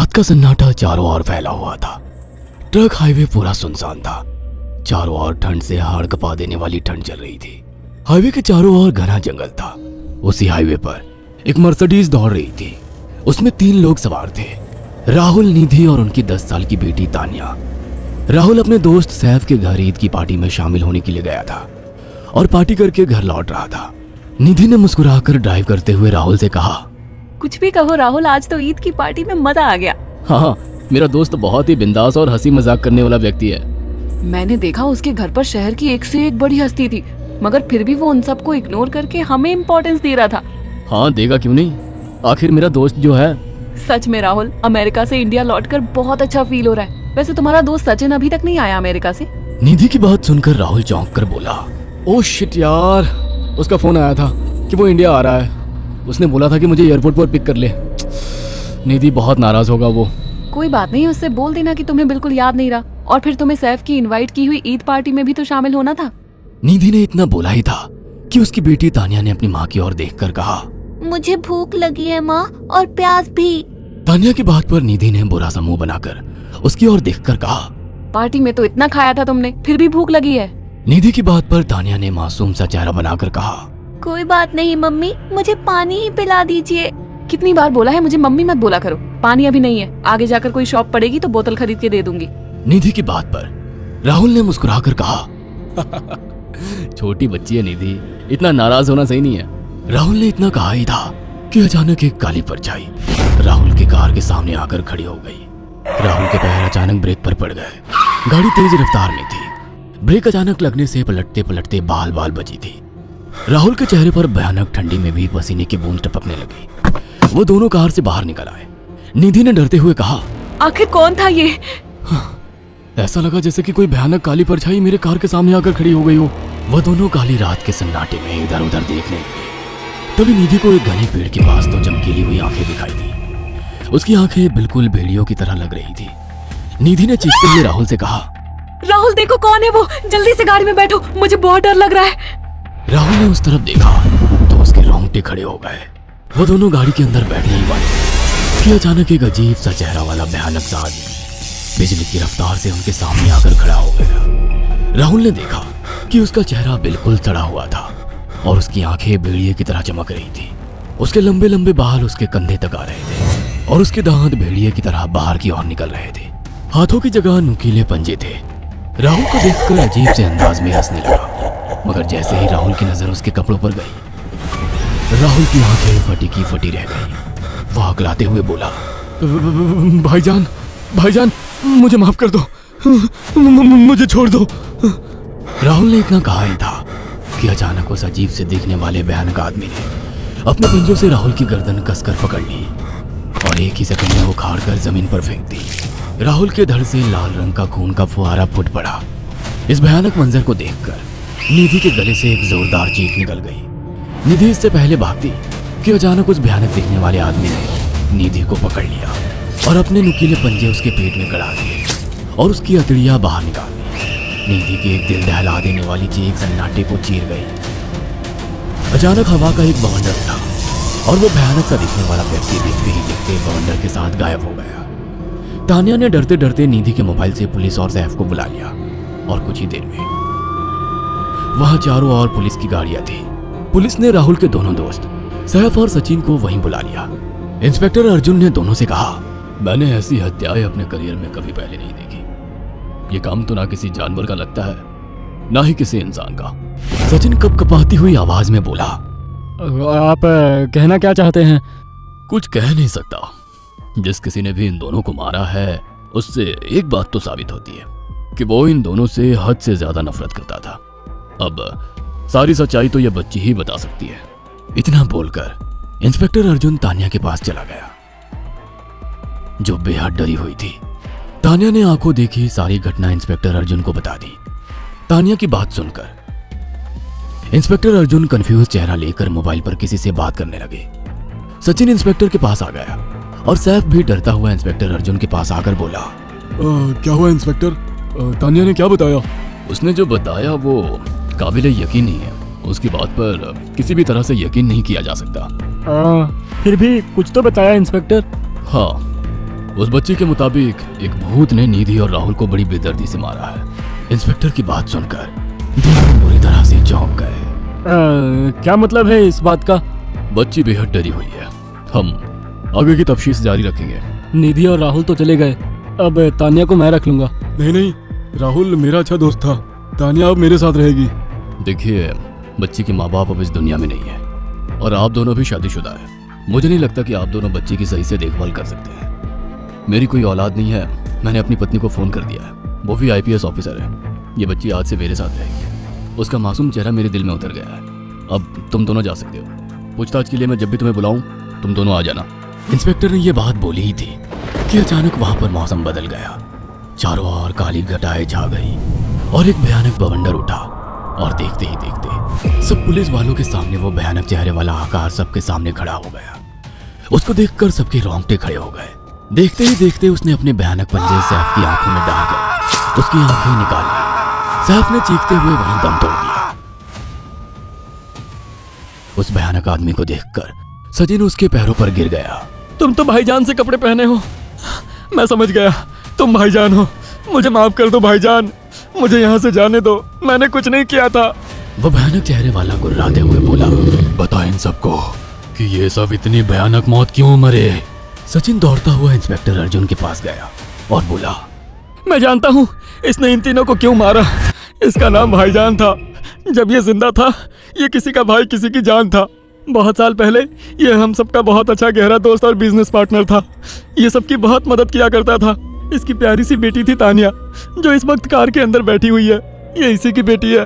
रात का सन्नाटा चारों ओर फैला हुआ था। ट्रक हाईवे पूरा सुनसान था। चारों ओर ठंड से हाड़ कपा देने वाली ठंड चल रही थी। हाईवे के चारों ओर घना जंगल था। उसी हाईवे पर एक मर्सिडीज दौड़ रही थी। उसमें 3 लोग सवार थे, राहुल, निधि और उनकी 10 साल की बेटी तानिया। राहुल अपने दोस्त सैफ के घर ईद की पार्टी में शामिल होने के लिए गया था और पार्टी करके घर लौट रहा था। निधि ने मुस्कुराकर ड्राइव करते हुए राहुल से कहा, कुछ भी कहो राहुल, आज तो ईद की पार्टी में मजा आ गया। हाँ, मेरा दोस्त बहुत ही बिंदास और हंसी मजाक करने वाला व्यक्ति है। मैंने देखा उसके घर पर शहर की एक से एक बड़ी हस्ती थी, मगर फिर भी वो उन सबको इग्नोर करके हमें इम्पोर्टेंस दे रहा था। हाँ, देगा क्यों नहीं, आखिर मेरा दोस्त जो है। सच में राहुल, अमेरिका से इंडिया लौटकर बहुत अच्छा फील हो रहा है। वैसे तुम्हारा दोस्त सचिन अभी तक नहीं आया अमेरिका से? निधि की बात सुनकर राहुल चौंक कर बोला, ओह शिट यार, उसका फोन आया था कि वो इंडिया आ रहा है। उसने बोला था कि मुझे एयरपोर्ट पर पिक कर ले। निधि बहुत नाराज होगा वो। कोई बात नहीं, उससे बोल देना कि तुम्हें बिल्कुल याद नहीं रहा, और फिर तुम्हें सैफ की इनवाइट की हुई ईद पार्टी में भी तो शामिल होना था। निधि ने इतना बोला ही था कि उसकी बेटी तानिया ने अपनी माँ की ओर देखकर कहा, मुझे भूख लगी है माँ, और प्यास भी। तानिया की बात पर निधि ने बुरा सा मुंह बनाकर उसकी ओर देखकर कहा, पार्टी में तो इतना खाया था तुमने, फिर भी भूख लगी है। निधि की बात पर तानिया ने मासूम सा चेहरा बनाकर कहा, कोई बात नहीं मम्मी, मुझे पानी ही पिला दीजिए। कितनी बार बोला है मुझे मम्मी मत बोला करो। पानी अभी नहीं है, आगे जाकर कोई शॉप पड़ेगी तो बोतल खरीद के दे दूंगी। निधि की बात पर राहुल ने मुस्कुराकर कहा, छोटी बच्ची है निधि, इतना नाराज होना सही नहीं है। राहुल ने इतना कहा ही था कि अचानक एक काली परछाई राहुल की कार के सामने आकर खड़ी हो गई। राहुल के पैर अचानक ब्रेक पर पड़ गए। गाड़ी तेज रफ्तार में थी। ब्रेक अचानक लगने से पलटते पलटते बाल बाल बची थी। राहुल के चेहरे पर भयानक ठंडी में भी पसीने की बूंद टपकने लगी। वो दोनों कार से बाहर निकल आए। निधि ने डरते हुए कहा, आखिर कौन था ये? ऐसा लगा जैसे कि कोई भयानक काली परछाई मेरे कार के सामने आकर खड़ी हो गई हो। वह दोनों काली रात के सन्नाटे में इधर उधर देखने लगे। तभी निधि को एक घने पेड़ के पास दो चमकीली हुई आंखें दिखाई दी। उसकी आंखें बिल्कुल भेड़ियों की तरह लग रही थी। निधि ने चीखते हुए राहुल से कहा, राहुल देखो कौन है वो, जल्दी से गाड़ी में बैठो, मुझे बहुत डर लग रहा है। राहुल ने उस तरफ देखा तो उसके रोंगटे खड़े हो गए। वो दोनों गाड़ी के अंदर बैठने ही वाले कि अचानक एक अजीब सा चेहरा वाला भयानक सा आदमी बिजली की रफ्तार से उनके सामने आकर खड़ा हो गया। राहुल ने देखा कि उसका चेहरा बिल्कुल सड़ा हुआ था और उसकी आंखें भेड़िए की तरह चमक रही थी। उसके लंबे लंबे बाल उसके कंधे तक आ रहे थे और उसके दांत भेड़िए की तरह बाहर की ओर निकल रहे थे। हाथों की जगह नुकीले पंजे थे। राहुल को देखकर अजीब से अंदाज में हंसने लगा, मगर जैसे ही राहुल की नजर उसके कपड़ों पर गई, राहुल की आंखें फटी की फटी रह गई। वह अकलाते हुए बोला, भाईजान, भाईजान, मुझे माफ कर दो, मुझे छोड़ दो। राहुल ने इतना कहा ही था कि अचानक उस अजीब से दिखने वाले भयानक आदमी ने अपने पंजों से राहुल की गर्दन कसकर पकड़ ली और एक ही सेकंड में वो उखाड़ कर जमीन पर फेंक दी। राहुल के धड़ से लाल रंग का खून का फुहारा फूट पड़ा। इस भयानक मंजर को देखकर निधि के गले से एक जोरदार चीख निकल गई। निधि इससे पहले भागती कि अचानक उस भयानक दिखने वाले आदमी ने निधि को पकड़ लिया और अपने नुकीले पंजे उसके पेट में गड़ा दिए और उसकी अतड़ियां बाहर निकाल दी। निधि की एक दिल दहला देने वाली चीख सन्नाटे को चीर गई। अचानक हवा का एक बवंडर उठा और वो भयानक सा दिखने वाला व्यक्ति दिखते ही दिखते बवंडर के साथ गायब हो गया। तानिया ने डरते डरते निधि के मोबाइल से पुलिस और सैफ को बुला लिया और कुछ ही देर में वहां चारों ओर पुलिस की गाड़ियां थी। पुलिस ने राहुल के दोनों दोस्त सैफ और सचिन को वहीं बुला लिया। इंस्पेक्टर अर्जुन ने दोनों से कहा, मैंने ऐसी हत्याएं अपने करियर में कभी पहले नहीं देखी। ये काम तो ना किसी जानवर का लगता है, ना ही किसी इंसान का। सचिन कपकपाती हुई आवाज में बोला, आप कहना क्या चाहते हैं? कुछ कह नहीं सकता। जिस किसी ने भी इन दोनों को मारा है उससे एक बात तो साबित होती है कि वो इन दोनों से हद से ज्यादा नफरत करता था। अब सारी सच्चाई तो यह बच्ची ही बता सकती है। इतना बोलकर इंस्पेक्टर अर्जुन तानिया के पास चला गया, जो बेहद डरी हुई थी। तानिया ने आंखों देखी सारी घटना इंस्पेक्टर अर्जुन को बता दी। तानिया की बात सुनकर इंस्पेक्टर अर्जुन कंफ्यूज चेहरा लेकर मोबाइल पर किसी से बात करने लगे। सचिन इंस्पेक्टर के पास आ गया और सैफ भी डरता हुआ इंस्पेक्टर अर्जुन के पास आकर बोला, क्या हुआ इंस्पेक्टर? तानिया ने क्या बताया? उसने जो बताया वो काबिल यकीन नहीं है। उसकी बात पर किसी भी तरह से यकीन नहीं किया जा सकता। फिर भी कुछ तो बताया इंस्पेक्टर। हाँ, उस बच्ची के मुताबिक एक भूत ने निधि और राहुल को बड़ी बेदर्दी से मारा है। इंस्पेक्टर की बात सुनकर दोनों बुरी तरह से चौंक गए। क्या मतलब है इस बात का? बच्ची बेहद डरी हुई है। हम आगे की तफ्तीश जारी रखेंगे। निधि और राहुल तो चले गए, अब तानिया को मैं रख लूंगा। नहीं नहीं, राहुल मेरा अच्छा दोस्त था, तानिया अब मेरे साथ रहेगी। देखिए, बच्ची के माँ बाप अब इस दुनिया में नहीं है और आप दोनों भी शादीशुदा है। मुझे नहीं लगता कि आप दोनों बच्ची की सही से देखभाल कर सकते हैं। मेरी कोई औलाद नहीं है, मैंने अपनी पत्नी को फ़ोन कर दिया है, वो भी IPS ऑफिसर है। ये बच्ची आज से मेरे साथ रहेगी। उसका मासूम चेहरा मेरे दिल में उतर गया है। अब तुम दोनों जा सकते हो। पूछताछ के लिए मैं जब भी तुम्हें बुलाऊं तुम दोनों आ जाना। इंस्पेक्टर ने यह बात बोली ही थी कि अचानक वहां पर मौसम बदल गया। चारों ओर काली घटाएं छा गई और एक भयानक बवंडर उठा और देखते ही देखते सब पुलिस वालों के सामने वो भयानक चेहरे वाला आकार सबके सामने खड़ा हो गया। उसको देखकर सबके रोंगटे खड़े हो गए। देखते ही देखते उसने अपने भयानक पंजे सैफ की आंखों में डालकर उसकी आंखें निकाल ली। सैफ ने चीखते हुए वहीं दम तोड़ दिया। उस भयानक आदमी को देखकर सचिन उसके पैरों पर गिर गया। तुम तो भाईजान से कपड़े पहने हो, मैं समझ गया तुम भाईजान हो। मुझे माफ कर दो भाईजान, मुझे यहाँ से जाने दो, मैंने कुछ नहीं किया था। वो भयानक चेहरे वाला गुर्राते हुए बोला, बता इन सबको कि ये सब इतनी भयानक मौत क्यों मरे। सचिन दौड़ता हुआ इंस्पेक्टर अर्जुन के पास गया और बोला, मैं जानता हूँ इसने इन तीनों को क्यों मारा। इसका नाम भाईजान था। जब ये जिंदा था ये किसी का भाई किसी की जान था। बहुत साल पहले ये हम सबका बहुत अच्छा गहरा दोस्त और बिजनेस पार्टनर था। ये सबकी बहुत मदद किया करता था। इसकी प्यारी सी बेटी थी तानिया, जो इस वक्त कार के अंदर बैठी हुई है, ये इसी की बेटी है।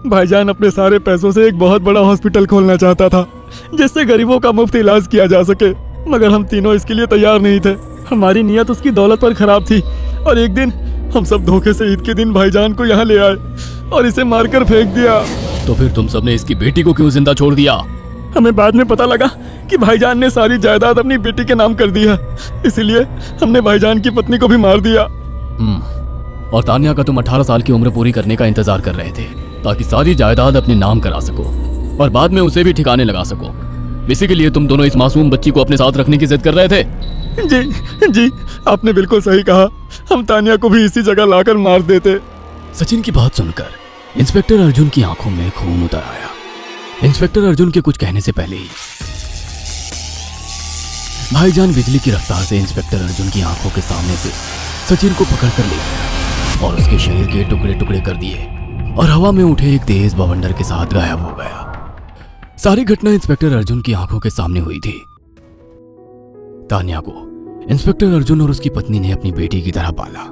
भाईजान अपने सारे पैसों से एक बहुत बड़ा हॉस्पिटल खोलना चाहता था जिससे गरीबों का मुफ्त इलाज किया जा सके, मगर हम तीनों इसके लिए तैयार नहीं थे। हमारी नीयत उसकी दौलत पर खराब थी और एक दिन हम सब धोखे से ईद के दिन भाईजान को यहाँ ले आए और इसे मारकर फेंक दिया। तो फिर तुम सबने इसकी बेटी को क्यों जिंदा छोड़ दिया? हमें बाद में पता लगा कि भाईजान ने सारी जायदाद अपनी बेटी के नाम कर दी है, इसलिए हमने भाईजान की पत्नी को भी मार दिया। और तानिया का तुम 18 साल की उम्र पूरी करने का इंतजार कर रहे थे ताकि सारी जायदाद अपने नाम करा सको और बाद में उसे भी ठिकाने लगा सको। इसी के लिए तुम दोनों इस मासूम बच्ची को अपने साथ रखने की जिद कर रहे थे। जी, आपने बिल्कुल सही कहा। हम तानिया को भी इसी जगह लाकर मार देते। सचिन की बात सुनकर इंस्पेक्टर अर्जुन की आंखों में खून उतर आया। इंस्पेक्टर अर्जुन के कुछ कहने से पहले ही भाईजान बिजली की रफ्तार से इंस्पेक्टर अर्जुन की आंखों के सामने से सचिन को पकड़कर ले गया और उसके शरीर के टुकड़े टुकड़े कर दिए और हवा में उठे एक तेज बवंडर के साथ गायब हो गया। सारी घटना इंस्पेक्टर अर्जुन की आंखों के सामने हुई थी। तानिया को इंस्पेक्टर अर्जुन और उसकी पत्नी ने अपनी बेटी की तरह पाला।